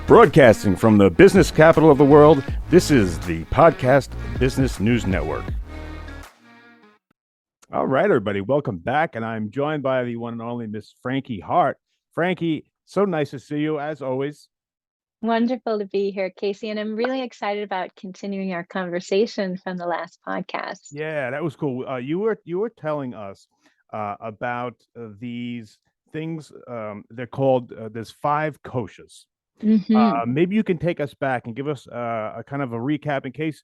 Broadcasting from the business capital of the world, this is the Podcast Business News Network. All right, everybody, welcome back. And I'm joined by the one and only Miss Frankie Hart. Frankie, so nice to see you, as always. Wonderful to be here, Casey. And I'm really excited about continuing our conversation from the last podcast. Yeah, that was cool. You were telling us about these things. They're called, there's 5 koshas. Maybe you can take us back and give us a kind of a recap in case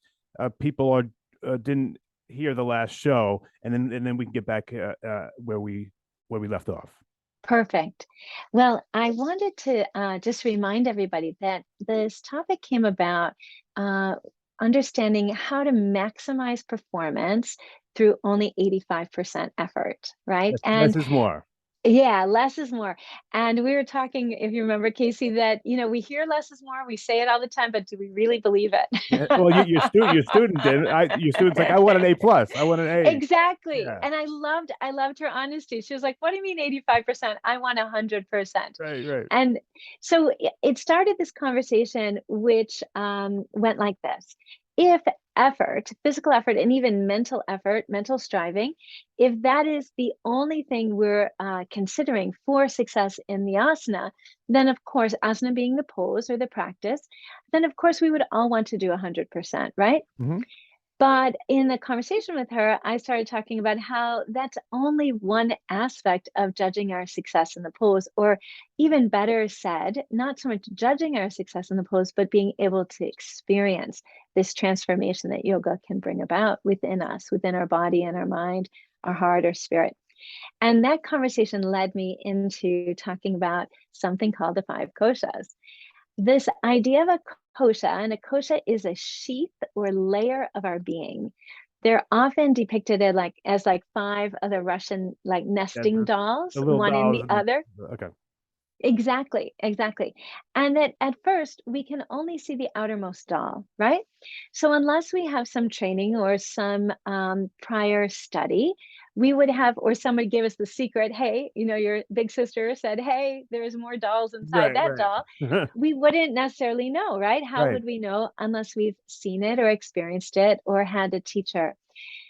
people didn't hear the last show, and then we can get back where we left off. Perfect. Well, I wanted to just remind everybody that this topic came about understanding how to maximize performance through only 85% effort, right? Less is more. Yeah, less is more. And we were talking, if you remember, Casey, that, we hear less is more, we say it all the time, but do we really believe it? Yeah, well, your student did. Your student's like, I want an A plus. I want an A. Exactly. Yeah. And I loved her honesty. She was like, what do you mean 85%? I want 100%. Right. And so it started this conversation, which went like this. If effort, physical effort, and even mental effort, mental striving, if that is the only thing we're considering for success in the asana, then of course, asana being the pose or the practice, then of course we would all want to do 100%, right? Mm-hmm. But in the conversation with her, I started talking about how that's only one aspect of judging our success in the pose, or even better said, not so much judging our success in the pose, but being able to experience this transformation that yoga can bring about within us, within our body and our mind, our heart, our spirit. And that conversation led me into talking about something called the 5 koshas. This idea of a kosha, and a kosha is a sheath or layer of our being. They're often depicted as 5 of the Russian nesting dolls, The little one in dolls. the other. Okay. Exactly. And that at first we can only see the outermost doll, right? So unless we have some training or some prior study, we would have, or somebody gave us the secret, hey, your big sister said, hey, there's more dolls inside that doll. We wouldn't necessarily know, right? How Right. would we know unless we've seen it or experienced it or had a teacher?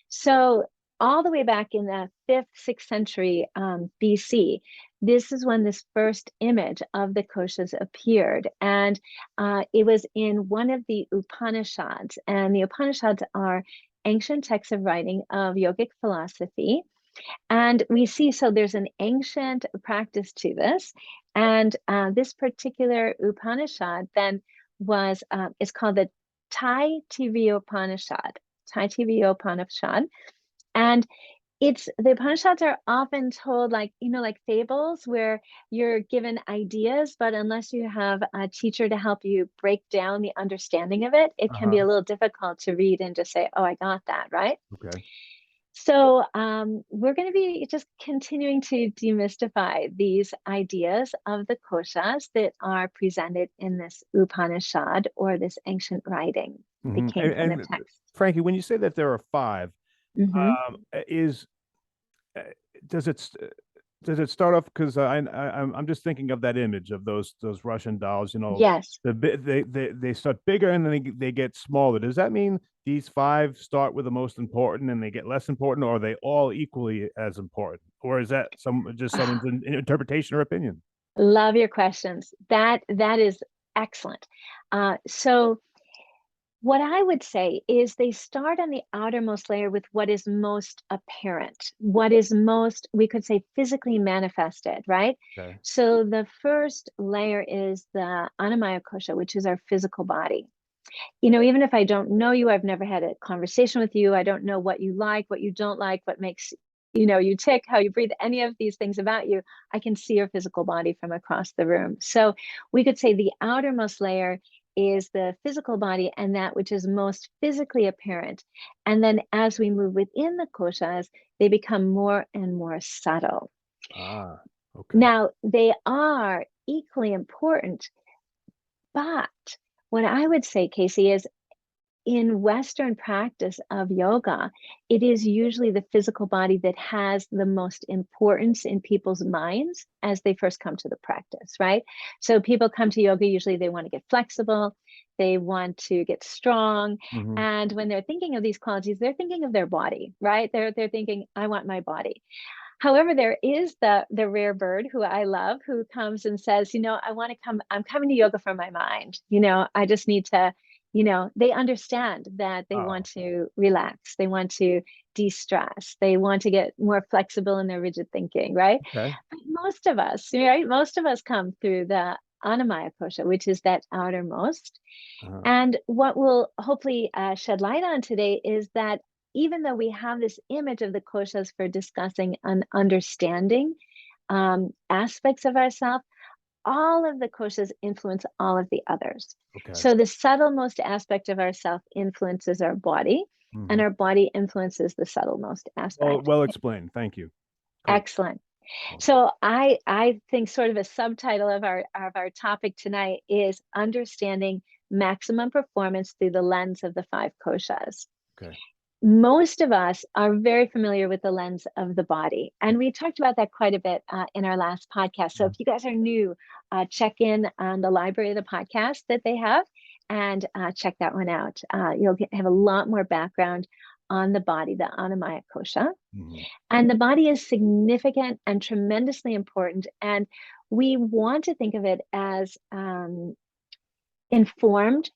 So all the way back in the 5th, 6th century BC, this is when this first image of the koshas appeared. And it was in one of the Upanishads. And the Upanishads are ancient texts of writing of yogic philosophy. And we see, so there's an ancient practice to this. And this particular Upanishad then is called the Taittiriya Upanishad. Taittiriya Upanishad. And the Upanishads are often told like fables where you're given ideas, but unless you have a teacher to help you break down the understanding of it, it can be a little difficult to read and just say, oh, I got that, right? Okay. So we're going to be just continuing to demystify these ideas of the koshas that are presented in this Upanishad or this ancient writing that came from the text. Frankie, when you say that there are 5, does it start off, because I'm just thinking of that image of those Russian dolls, Yes. They start bigger and then they get smaller. Does that mean these 5 start with the most important and they get less important, or are they all equally as important, or is that someone's interpretation or opinion? Love your questions. That is excellent. So what I would say is they start on the outermost layer with what is most apparent, what is most, we could say, physically manifested, right? Okay. So the first layer is the Annamaya kosha, which is our physical body. Even if I don't know you, I've never had a conversation with you, I don't know what you like, what you don't like, what makes you tick, how you breathe, any of these things about you, I can see your physical body from across the room. So we could say the outermost layer is the physical body and that which is most physically apparent. And then as we move within the koshas, they become more and more subtle. Okay. Now, they are equally important, but what I would say, Casey, is in Western practice of yoga, it is usually the physical body that has the most importance in people's minds as they first come to the practice, right? So people come to yoga, usually they want to get flexible, they want to get strong. Mm-hmm. And when they're thinking of these qualities, they're thinking of their body, right? They're thinking, I want my body. However, there is the rare bird who I love who comes and says, I want to come, I'm coming to yoga for my mind. I just need to, they understand that they want to relax. They want to de-stress. They want to get more flexible in their rigid thinking, right? Okay. But most of us, right? Most of us come through the Anamaya kosha, which is that outermost. And what we'll hopefully shed light on today is that even though we have this image of the koshas for discussing and understanding aspects of ourselves, all of the koshas influence all of the others. Okay. So the subtlemost aspect of ourself influences our body, and our body influences the subtlemost aspect. Well explained. Thank you. Great. Excellent. So I think sort of a subtitle of our topic tonight is understanding maximum performance through the lens of the 5 koshas. Okay. Most of us are very familiar with the lens of the body. And we talked about that quite a bit in our last podcast. So if you guys are new, check in on the library of the podcast that they have and check that one out. You'll have a lot more background on the body, the Anamaya kosha. And the body is significant and tremendously important. And we want to think of it as informed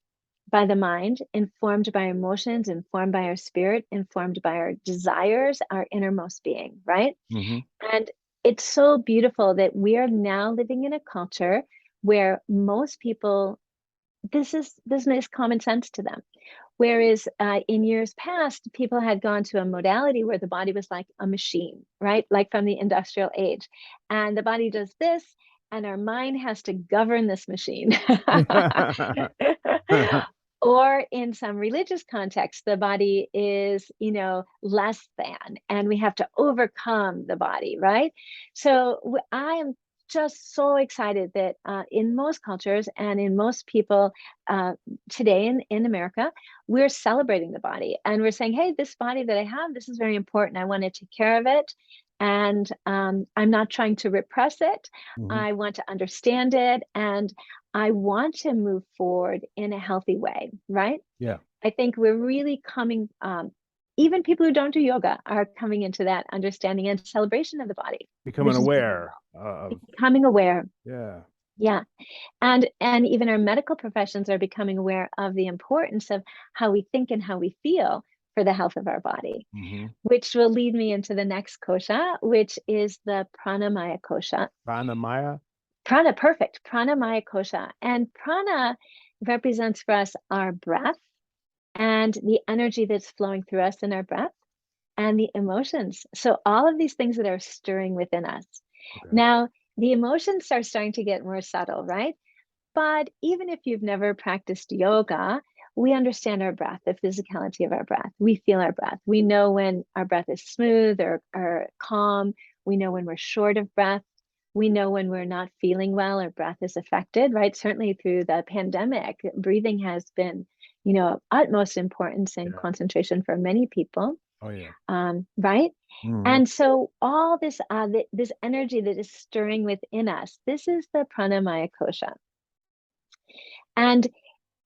by the mind, informed by emotions, informed by our spirit, informed by our desires, our innermost being, right? And it's so beautiful that we are now living in a culture where most people, this makes common sense to them. Whereas in years past, people had gone to a modality where the body was like a machine, right? Like from the industrial age. And the body does this, and our mind has to govern this machine. Or in some religious context, the body is, less than, and we have to overcome the body, right? So I am just so excited that in most cultures and in most people today in America, we're celebrating the body and we're saying, hey, this body that I have, this is very important. I want to take care of it. And I'm not trying to repress it. I want to understand it. And I want to move forward in a healthy way, right? Yeah. I think we're really coming, even people who don't do yoga are coming into that understanding and celebration of the body. Becoming aware. Becoming aware. Yeah. Yeah. And even our medical professions are becoming aware of the importance of how we think and how we feel for the health of our body, which will lead me into the next kosha, which is the pranamaya kosha. Pranamaya? Prana, perfect. Pranamaya kosha. And prana represents for us our breath and the energy that's flowing through us in our breath and the emotions. So all of these things that are stirring within us. Okay. Now, the emotions are starting to get more subtle, right? But even if you've never practiced yoga, we understand our breath, the physicality of our breath. We feel our breath. We know when our breath is smooth or calm. We know when we're short of breath. We know when we're not feeling well or breath is affected, right? Certainly through the pandemic, breathing has been, of utmost importance and concentration for many people. Oh, yeah. Right? And so all this, this energy that is stirring within us, this is the pranamaya kosha. And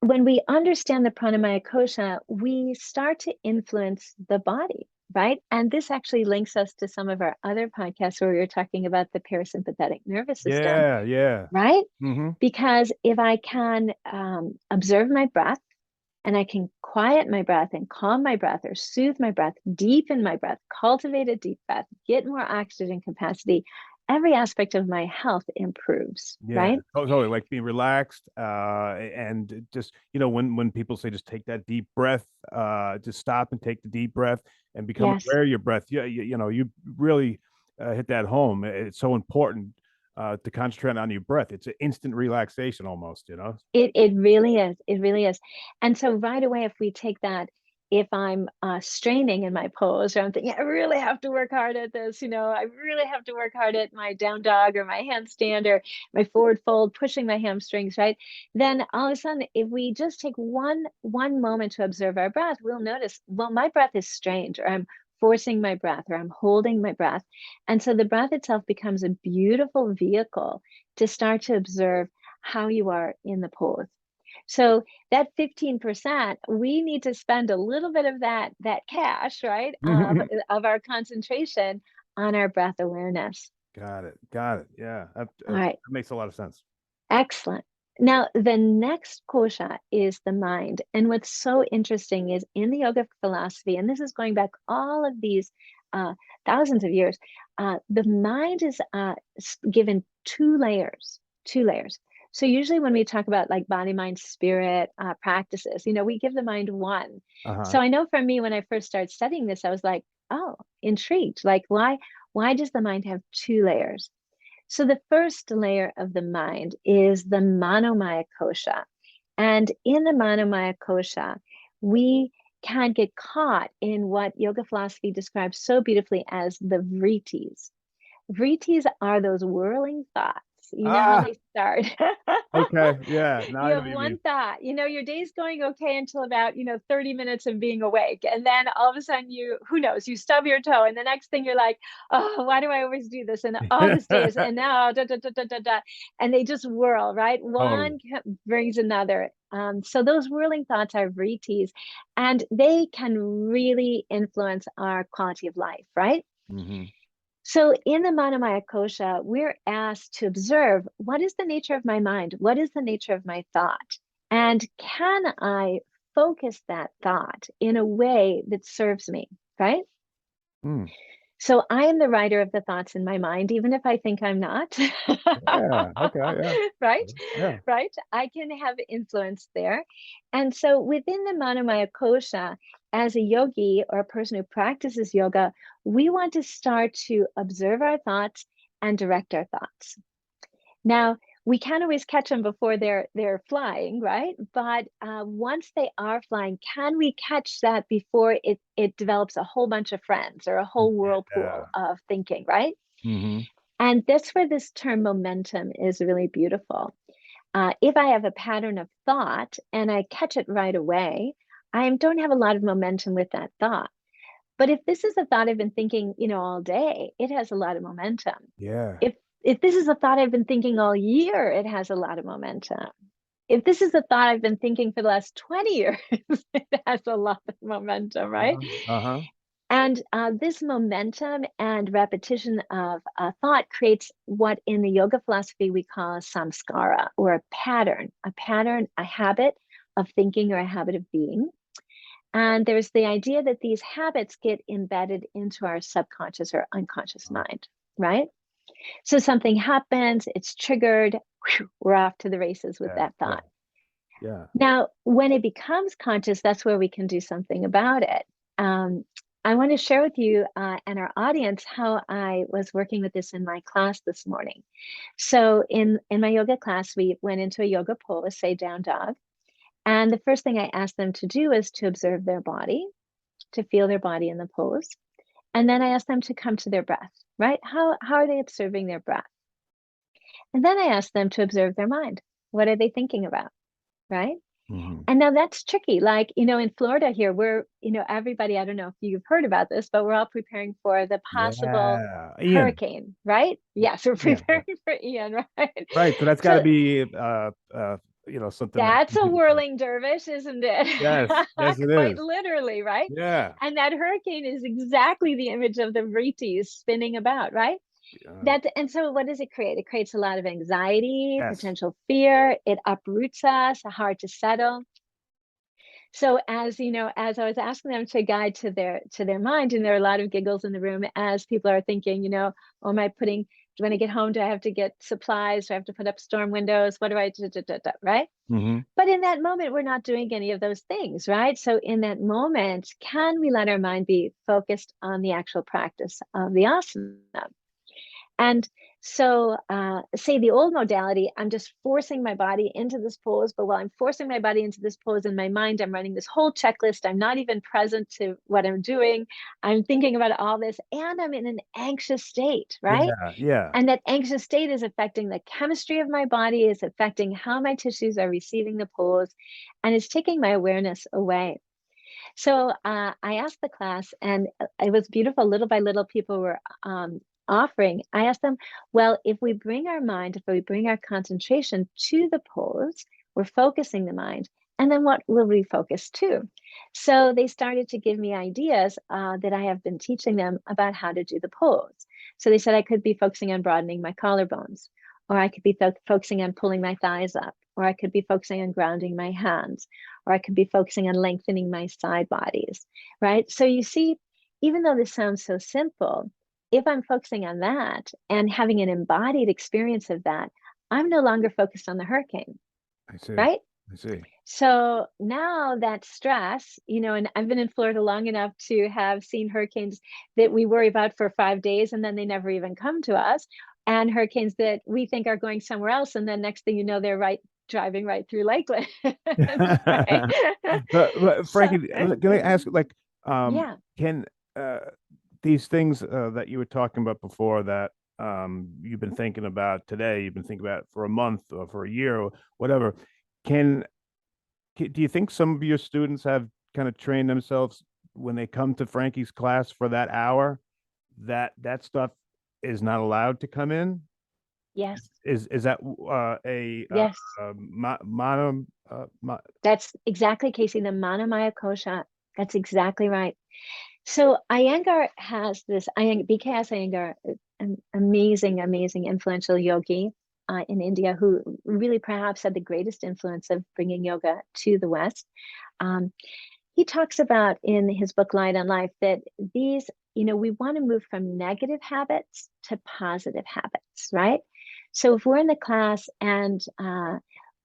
when we understand the pranamaya kosha, we start to influence the body, right? And this actually links us to some of our other podcasts where we were talking about the parasympathetic nervous system. Yeah. Right? Because if I can observe my breath and I can quiet my breath and calm my breath or soothe my breath, deepen my breath, cultivate a deep breath, get more oxygen capacity, every aspect of my health improves, right? Totally, like being relaxed and just, when people say just take that deep breath, just stop and take the deep breath and become aware of your breath. You really hit that home. It's so important to concentrate on your breath. It's an instant relaxation almost, It really is. It really is. And so right away, if we take that if I'm straining in my pose, or I'm thinking, I really have to work hard at this, I really have to work hard at my down dog or my handstand or my forward fold, pushing my hamstrings, right? Then all of a sudden, if we just take one moment to observe our breath, we'll notice, well, my breath is strained, or I'm forcing my breath, or I'm holding my breath. And so the breath itself becomes a beautiful vehicle to start to observe how you are in the pose. So that 15%, we need to spend a little bit of that cash, right, of our concentration on our breath awareness. Got it. Got it. Yeah, All that right, makes a lot of sense. excellent. Now, the next kosha is the mind. And what's so interesting is in the yoga philosophy, and this is going back all of these thousands of years, the mind is given two layers. So usually when we talk about like body, mind, spirit practices, we give the mind one. So I know for me, when I first started studying this, I was like, oh, intrigued. Like, why does the mind have two layers? So the first layer of the mind is the manomaya kosha. And in the manomaya kosha, we can get caught in what yoga philosophy describes so beautifully as the vrittis. Vrittis are those whirling thoughts. You know how they start. Okay. Yeah. Now You I know have what you one mean. thought, your day's going okay until about, 30 minutes of being awake. And then all of a sudden who knows, you stub your toe. And the next thing you're like, oh, why do I always do this? And oh, this day is, and now, da, da, da, da, da, da. And they just whirl, right? Totally. One brings another. So those whirling thoughts are vrittis, and they can really influence our quality of life, right? So in the Manomaya Kosha, we're asked to observe, what is the nature of my mind? What is the nature of my thought? And can I focus that thought in a way that serves me, right? Mm. So I am the writer of the thoughts in my mind, even if I think I'm not. Yeah. Okay. Yeah. Right? Yeah. Right? I can have influence there. And so within the Manomaya Kosha, as a yogi or a person who practices yoga, we want to start to observe our thoughts and direct our thoughts. Now, we can't always catch them before they're flying, right? But once they are flying, can we catch that before it develops a whole bunch of friends or a whole Yeah. whirlpool of thinking, right? Mm-hmm. And that's where this term momentum is really beautiful. If I have a pattern of thought and I catch it right away, I don't have a lot of momentum with that thought. But if this is a thought I've been thinking, all day, it has a lot of momentum. Yeah. If this is a thought I've been thinking all year, it has a lot of momentum. If this is a thought I've been thinking for the last 20 years, it has a lot of momentum, right? Uh-huh. And this momentum and repetition of thought creates what in the yoga philosophy we call a samskara, or a pattern, a habit of thinking or a habit of being. And there's the idea that these habits get embedded into our subconscious or unconscious mind, right? So something happens, it's triggered, whew, we're off to the races with Yeah. that Yeah. thought. Yeah. Now, when it becomes conscious, that's where we can do something about it. I want to share with you and our audience how I was working with this in my class this morning. So in my yoga class, we went into a yoga pose, say down dog. And the first thing I asked them to do is to observe their body, to feel their body in the pose. And then I asked them to come to their breath, right? How are they observing their breath? And then I asked them to observe their mind. What are they thinking about, right? Mm-hmm. And now that's tricky. Like, in Florida here, we're, everybody, I don't know if you've heard about this, but we're all preparing for the possible Yeah. Ian. hurricane, right? Yes, we're Ian. Yeah. preparing for Ian, right? Right. So that's got to So be something that that's a whirling dervish, isn't it? Yes. Yes, it Quite is. literally, right? Yeah. And that hurricane is exactly the image of the vrittis spinning about, right? And so what does it create? It creates a lot of anxiety, Yes. potential fear. It uproots us, hard to settle. So as I was asking them to guide to their mind, and there are a lot of giggles in the room as people are thinking, oh, when I get home, do I have to get supplies? Do I have to put up storm windows? What do I do? Right? Mm-hmm. But in that moment, we're not doing any of those things, right? So in that moment, can we let our mind be focused on the actual practice of the asana? And so, say the old modality, I'm just forcing my body into this pose, but while I'm forcing my body into this pose in my mind, I'm running this whole checklist. I'm not even present to what I'm doing. I'm thinking about all this, and I'm in an anxious state, right? Yeah, yeah. And that anxious state is affecting the chemistry of my body, is affecting how my tissues are receiving the pose, and it's taking my awareness away. So I asked the class, and it was beautiful. Little by little, people were offering. I asked them, well, if we bring our mind, if we bring our concentration to the pose, we're focusing the mind. And then what will we focus to? So they started to give me ideas that I have been teaching them about how to do the pose. So they said I could be focusing on broadening my collarbones, or I could be focusing on pulling my thighs up, or I could be focusing on grounding my hands, or I could be focusing on lengthening my side bodies, right? So you see, even though this sounds so simple, if I'm focusing on that and having an embodied experience of that, I'm no longer focused on the hurricane, I see. right? I see. So now that stress, and I've been in Florida long enough to have seen hurricanes that we worry about for 5 days and then they never even come to us, and hurricanes that we think are going somewhere else. And then next thing you know, they're driving right through Lakeland. Right? But So, Frankie, can I ask, like, yeah. can uh, these things that you were talking about before that you've been thinking about today, you've been thinking about for a month or for a year or whatever, can do you think some of your students have kind of trained themselves when they come to Frankie's class for that hour that that stuff is not allowed to come in? Yes. Is that a Yes. mono That's exactly, Casey, the Manamaya Kosha. That's exactly right. So Iyengar has this, BKS Iyengar, an amazing, amazing, influential yogi in India who really perhaps had the greatest influence of bringing yoga to the West. Um, he talks about in his book Light on Life that these, we want to move from negative habits to positive habits, right? So if we're in the class and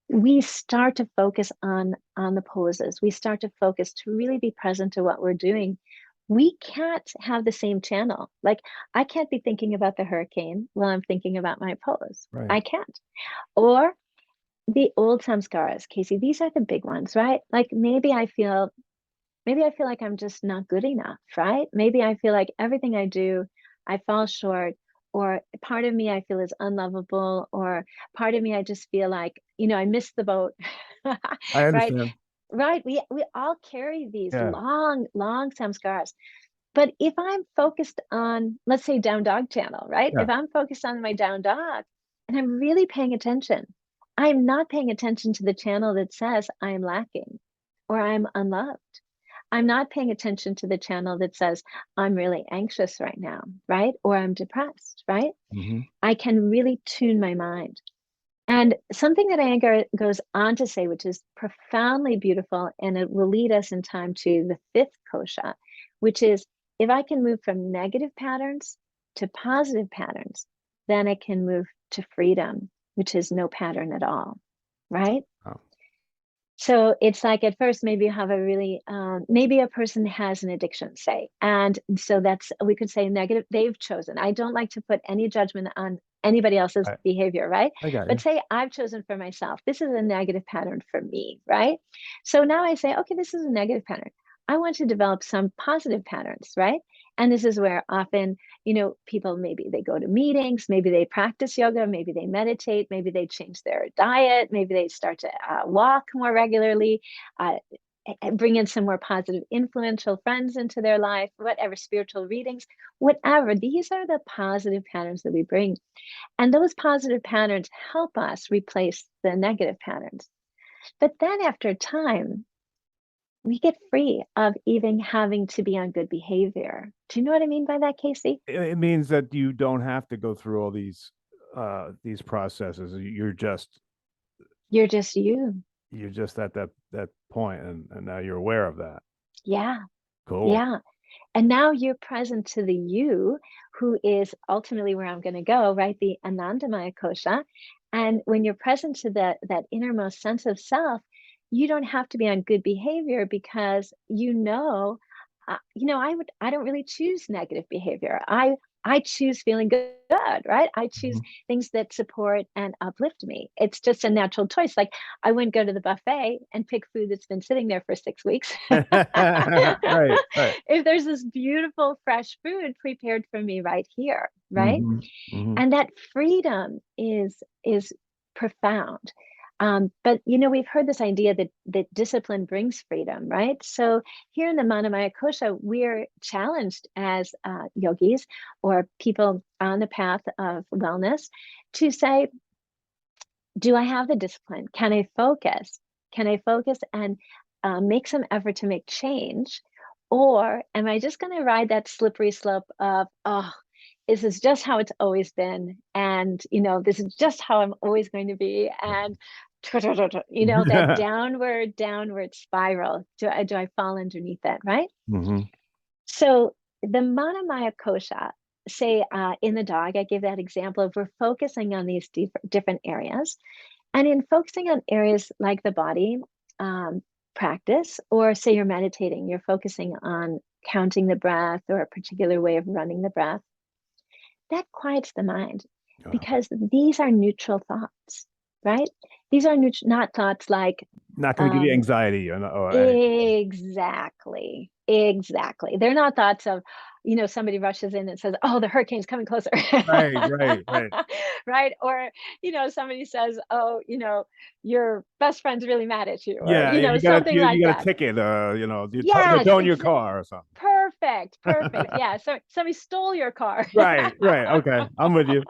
we start to focus on the poses, we start to focus to really be present to what we're doing, we can't have the same channel. Like, I can't be thinking about the hurricane while I'm thinking about my pose. right? I can't. Or the old samskaras, Casey, these are the big ones, right? Like, maybe I feel like I'm just not good enough, right? Maybe I feel like everything I do, I fall short, or part of me I feel is unlovable, or part of me I just feel like, I missed the boat, I right? understand. Right. We all carry these Yeah, long, long samskaras. But if I'm focused on, let's say, down dog channel, right? yeah. If I'm focused on my down dog and I'm really paying attention, I'm not paying attention to the channel that says I'm lacking or I'm unloved. I'm not paying attention to the channel that says I'm really anxious right now, right? Or I'm depressed, right? Hmm. I can really tune my mind. And something that Iyengar goes on to say, which is profoundly beautiful, and it will lead us in time to the fifth kosha, which is if I can move from negative patterns to positive patterns, then I can move to freedom, which is no pattern at all, right? Oh, So it's like at first, maybe you have maybe a person has an addiction, say, and so we could say negative, they've chosen. I don't like to put any judgment on anybody else's I, behavior, right? I got But you. say I've chosen for myself, this is a negative pattern for me, right? So now I say, okay, this is a negative pattern. I want to develop some positive patterns, right? And this is where often, people, maybe they go to meetings, maybe they practice yoga, maybe they meditate, maybe they change their diet, maybe they start to walk more regularly, uh, bring in some more positive, influential friends into their life, whatever, spiritual readings, whatever. These are the positive patterns that we bring. And those positive patterns help us replace the negative patterns. But then after time, we get free of even having to be on good behavior. Do you know what I mean by that, Casey? It means that you don't have to go through all these processes. You're just you. You're just at that point, and now you're aware of that. Yeah. Cool. Yeah. And now you're present to the you who is ultimately where I'm going to go, right? The Anandamaya Kosha. And when you're present to that innermost sense of self, you don't have to be on good behavior because I don't really choose negative behavior. I choose feeling good, right? I choose things that support and uplift me. It's just a natural choice. Like I wouldn't go to the buffet and pick food that's been sitting there for 6 weeks. Right, right. If there's this beautiful fresh food prepared for me right here, right? Hmm. Hmm. And that freedom is profound. But we've heard this idea that discipline brings freedom, right? So here in the Manamaya Kosha, we're challenged as yogis or people on the path of wellness to say, do I have the discipline? Can I focus? Can I focus and make some effort to make change? Or am I just going to ride that slippery slope of, oh, this is just how it's always been. And, this is just how I'm always going to be. And, that downward spiral. Do I fall underneath that, right? Hmm. So the Manamaya Kosha, say in the dog, I gave that example of we're focusing on these different areas. And in focusing on areas like the body practice, or say you're meditating, you're focusing on counting the breath or a particular way of running the breath, that quiets the mind because these are neutral thoughts, right? These are not thoughts like, Not going to give you anxiety or anything. exactly. They're not thoughts of, somebody rushes in and says, oh, the hurricane's coming closer. Right, right, right. Right. Or, somebody says, oh, your best friend's really mad at you, or, Yeah, you got something you like got a that. ticket. They're Yes, towing your car or something. perfect. Yeah. So somebody stole your car. Right, right. Okay, I'm with you.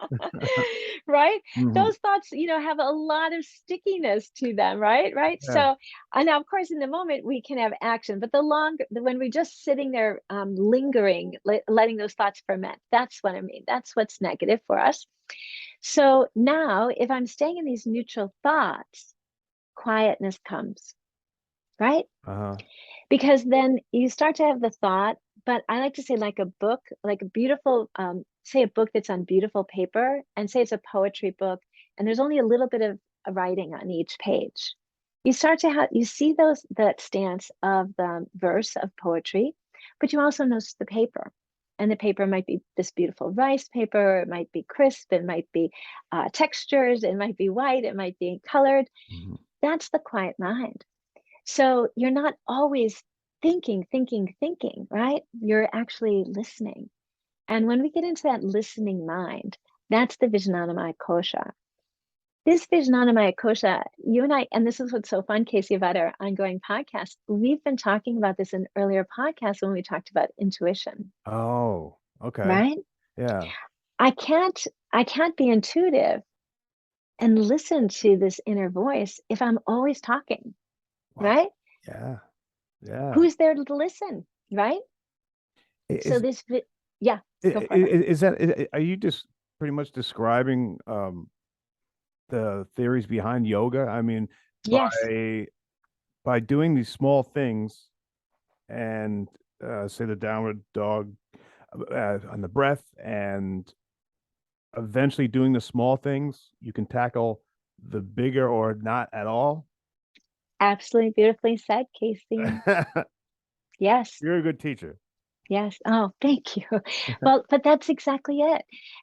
Right? Hmm. Those thoughts, have a lot of stickiness to them, right? Right. Yeah. So, and now, of course, in the moment we can have action, but when we're just sitting there, lingering, letting those thoughts ferment, that's what I mean. That's what's negative for us. So now, if I'm staying in these neutral thoughts, quietness comes, right? Uh-huh. Because then you start to have the thought, but I like to say like a book, like a beautiful, say a book that's on beautiful paper, and say it's a poetry book, and there's only a little bit of writing on each page. You start to you see that stance of the verse of poetry, but you also notice the paper. And the paper might be this beautiful rice paper, it might be crisp, it might be textures, it might be white, it might be colored. Mhm. That's the quiet mind. So you're not always thinking, right? You're actually listening. And when we get into that listening mind, that's the Vijnanamaya Kosha. This Vijnanamaya Kosha, you and I, and this is what's so fun, Casey, about our ongoing podcast. We've been talking about this in earlier podcasts when we talked about intuition, Oh, okay. right? Yeah. I can't, I can't be intuitive and listen to this inner voice if I'm always talking, Wow. right? Yeah. Yeah. Who's there to listen, right? So Is yeah, go for it. are you just pretty much describing the theories behind yoga? I mean, Yes, by doing these small things and say the downward dog on the breath and eventually doing the small things, you can tackle the bigger or not at all. absolutely beautifully said, Casey. Yes, You're a good teacher. yes. Oh, thank you. Well, but that's exactly it.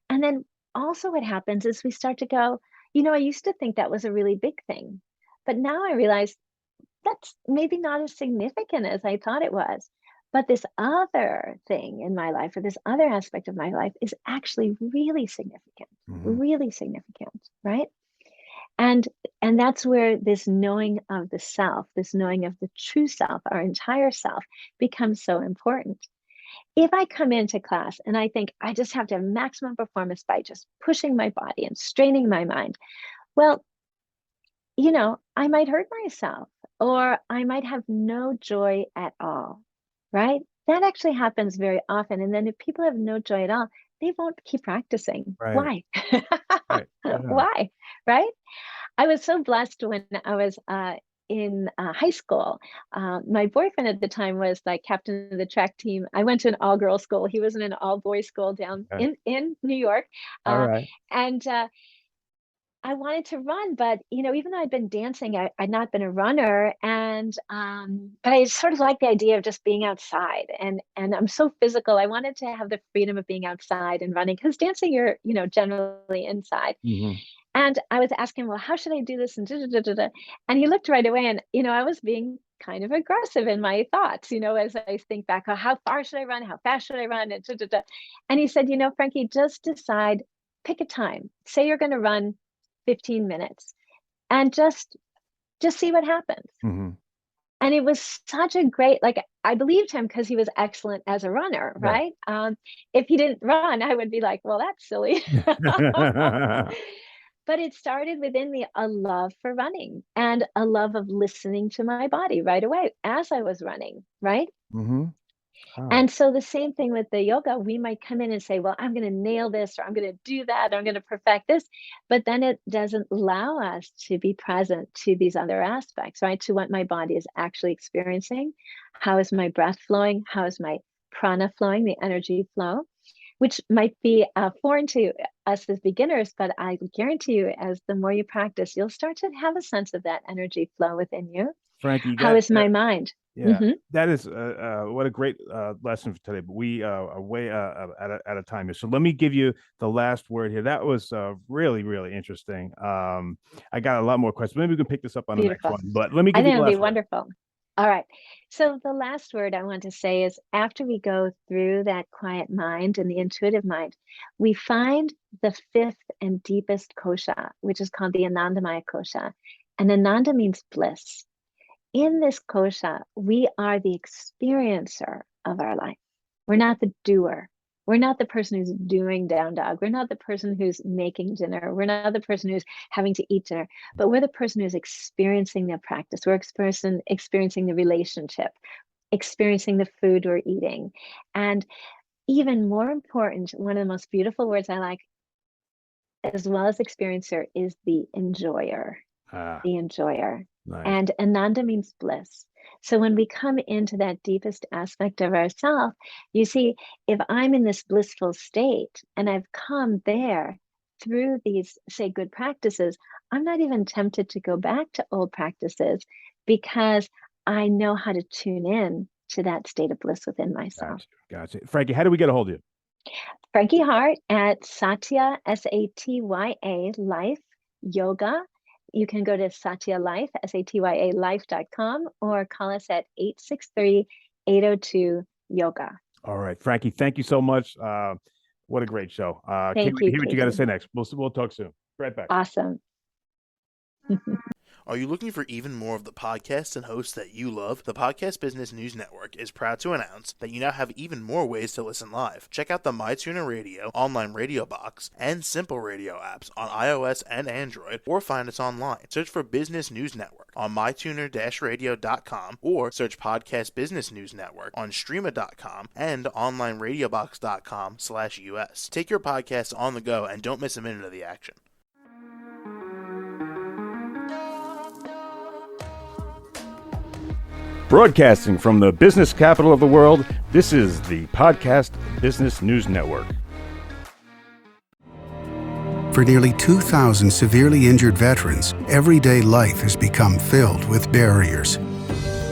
And then also what happens is we start to go, I used to think that was a really big thing, but now I realize that's maybe not as significant as I thought it was. But this other thing in my life, or this other aspect of my life, is actually Hmm. really significant, right? And that's where this knowing of the self, this knowing of the true self, our entire self, becomes so important. If I come into class and I think I just have to have maximum performance by just pushing my body and straining my mind, well, I might hurt myself, or I might have no joy at all, right? That actually happens very often. And then if people have no joy at all, they won't keep practicing. Right. Why? Right. Yeah. Why? Right? I was so blessed when I was in high school. My boyfriend at the time was like captain of the track team. I went to an all-girls school. He was in an all-boys school down Okay. in New York. All Uh, right. and I wanted to run, but even though I'd been dancing, I'd not been a runner, and but I sort of liked the idea of just being outside, and I'm so physical. I wanted to have the freedom of being outside and running, because dancing, you're generally inside. Mhm. And I was asking, well, how should I do this? And da, da, da, da, da. And he looked right away, and I was being kind of aggressive in my thoughts, as I think back, oh, how far should I run? How fast should I run? And da, da, da. And he said, Frankie, just decide, pick a time. Say you're going to run 15 minutes, and just see what happens. Mhm. And it was such a great, like, I believed him because he was excellent as a runner, right? If he didn't run, I would be like, well, that's silly. But it started within me a love for running and a love of listening to my body right away as I was running, right? Mhm. Oh. And so the same thing with the yoga, we might come in and say, well, I'm going to nail this, or I'm going to do that, or I'm going to perfect this. But then it doesn't allow us to be present to these other aspects, right? To what my body is actually experiencing. How is my breath flowing? How is my prana flowing, the energy flow? Which might be foreign to us as beginners, but I guarantee you, as the more you practice, you'll start to have a sense of that energy flow within you. Frankie, How is my mind? yeah, that is what a great lesson for today. But we are way out of time here, so let me give you the last word here. That was really, really interesting. I got a lot more questions. Maybe we can pick this up on the next Beautiful. one. But let me I give you think the it'll be last word. wonderful. All right. So the last word I want to say is, after we go through that quiet mind and the intuitive mind, we find the fifth and deepest kosha, which is called the Anandamaya kosha. And Ananda means bliss. In this kosha, we are the experiencer of our life. We're not the doer. We're not the person who's doing down dog. We're not the person who's making dinner. We're not the person who's having to eat dinner, but we're the person who's experiencing the practice. We're experiencing the relationship, experiencing the food we're eating. And even more important, one of the most beautiful words I like, as well as experiencer, is the enjoyer. The enjoyer. Nice. And Ananda means bliss. So when we come into that deepest aspect of ourself, you see, if I'm in this blissful state and I've come there through these, say, good practices, I'm not even tempted to go back to old practices, because I know how to tune in to that state of bliss within myself. Gotcha. Frankie, how do we get a hold of you? Frankie Hart at Satya, Satya, Life Yoga. You can go to Satya Life, SatyaLife.com, or call us at 863-802-YOGA. All right, Frankie, thank you so much. What a great show. Can't wait to hear what you got to say next. We'll talk soon. Right back. Awesome. Are you looking for even more of the podcasts and hosts that you love? The Podcast Business News Network is proud to announce that you now have even more ways to listen live. Check out the MyTuner Radio, online radio box, and Simple Radio apps on iOS and Android, or find us online. Search for Business News Network on mytuner-radio.com, or search Podcast Business News Network on streama.com and onlineradiobox.com/US. Take your podcast on the go and don't miss a minute of the action. Broadcasting from the business capital of the world, this is the Podcast Business News Network. For nearly 2,000 severely injured veterans, everyday life has become filled with barriers.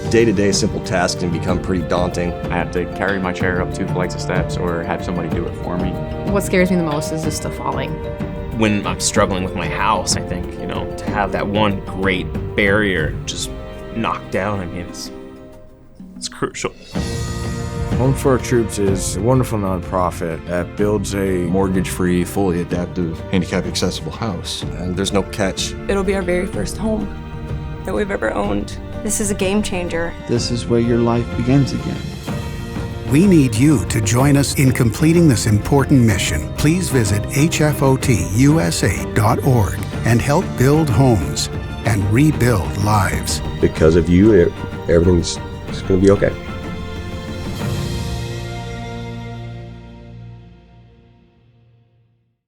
Day-to-day simple tasks can become pretty daunting. I have to carry my chair up 2 flights of steps or have somebody do it for me. What scares me the most is just the falling. When I'm struggling with my house, I think, to have that one great barrier just knocked down, it's crucial. Home for Our Troops is a wonderful nonprofit that builds a mortgage-free, fully adaptive, handicap-accessible house. And there's no catch. It'll be our very first home that we've ever owned. This is a game changer. This is where your life begins again. We need you to join us in completing this important mission. Please visit hfotusa.org and help build homes and rebuild lives. Because of you, everything's going to be okay.